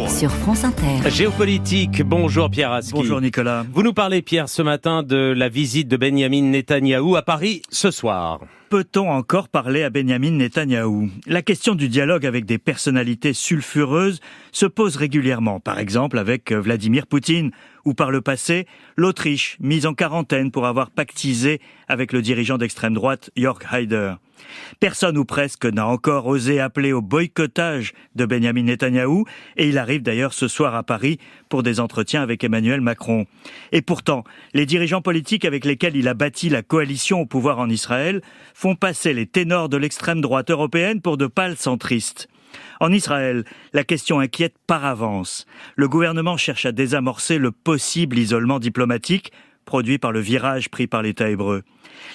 Sur France Inter. Géopolitique, bonjour Pierre Aski. Bonjour Nicolas. Vous nous parlez Pierre ce matin de la visite de Benyamin Netanyahou à Paris ce soir. Peut-on encore parler à Benyamin Netanyahou ? La question du dialogue avec des personnalités sulfureuses se pose régulièrement, par exemple avec Vladimir Poutine, ou par le passé, l'Autriche, mise en quarantaine pour avoir pactisé avec le dirigeant d'extrême droite Jörg Haider. Personne ou presque n'a encore osé appeler au boycottage de Benyamin Netanyahou, et il arrive d'ailleurs ce soir à Paris pour des entretiens avec Emmanuel Macron. Et pourtant, les dirigeants politiques avec lesquels il a bâti la coalition au pouvoir en Israël font passer les ténors de l'extrême droite européenne pour de pâles centristes. En Israël, la question inquiète par avance. Le gouvernement cherche à désamorcer le possible isolement diplomatique produit par le virage pris par l'État hébreu.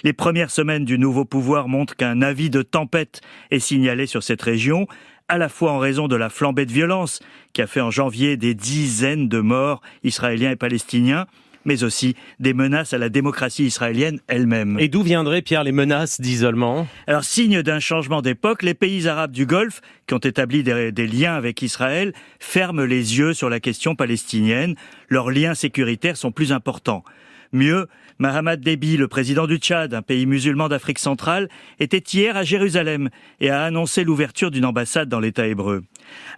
Les premières semaines du nouveau pouvoir montrent qu'un avis de tempête est signalé sur cette région, à la fois en raison de la flambée de violence qui a fait en janvier des dizaines de morts israéliens et palestiniens, mais aussi des menaces à la démocratie israélienne elle-même. Et d'où viendraient, Pierre, les menaces d'isolement ? Alors, signe d'un changement d'époque, les pays arabes du Golfe, qui ont établi des liens avec Israël, ferment les yeux sur la question palestinienne. Leurs liens sécuritaires sont plus importants. Mieux, Mahamat Déby, le président du Tchad, un pays musulman d'Afrique centrale, était hier à Jérusalem et a annoncé l'ouverture d'une ambassade dans l'État hébreu.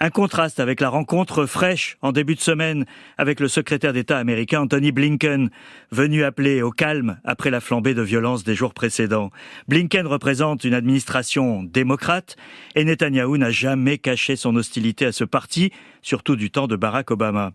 Un contraste avec la rencontre fraîche en début de semaine avec le secrétaire d'État américain Antony Blinken, venu appeler au calme après la flambée de violence des jours précédents. Blinken représente une administration démocrate et Netanyahou n'a jamais caché son hostilité à ce parti, surtout du temps de Barack Obama.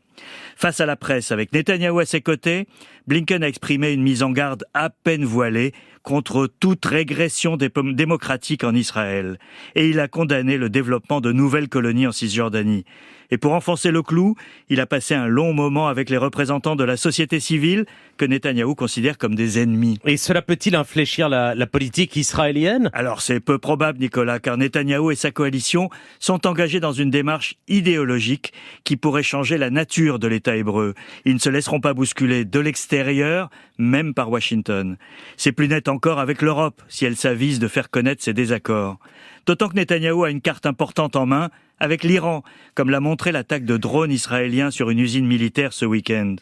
Face à la presse, avec Netanyahou à ses côtés, Blinken a exprimé une mise en garde à peine voilée contre toute régression démocratique en Israël. Et il a condamné le développement de nouvelles colonies en Cisjordanie. Et pour enfoncer le clou, il a passé un long moment avec les représentants de la société civile que Netanyahou considère comme des ennemis. Et cela peut-il infléchir la politique israélienne ? Alors c'est peu probable, Nicolas, car Netanyahou et sa coalition sont engagés dans une démarche idéologique qui pourrait changer la nature de l'État hébreu. Ils ne se laisseront pas bousculer de l'extérieur, même par Washington. C'est plus net encore avec l'Europe, si elle s'avise de faire connaître ses désaccords. D'autant que Netanyahou a une carte importante en main avec l'Iran, comme l'a montré l'attaque de drones israéliens sur une usine militaire ce week-end.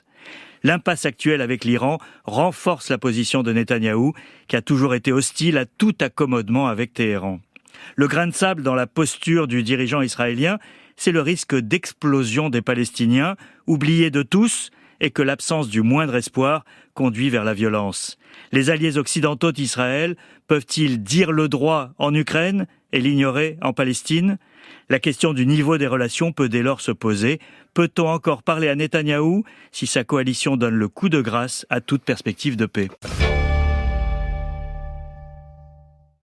L'impasse actuelle avec l'Iran renforce la position de Netanyahou, qui a toujours été hostile à tout accommodement avec Téhéran. Le grain de sable dans la posture du dirigeant israélien, c'est le risque d'explosion des Palestiniens, oubliés de tous, et que l'absence du moindre espoir conduit vers la violence. Les alliés occidentaux d'Israël peuvent-ils dire le droit en Ukraine et l'ignorer en Palestine ? La question du niveau des relations peut dès lors se poser. Peut-on encore parler à Netanyahou si sa coalition donne le coup de grâce à toute perspective de paix ?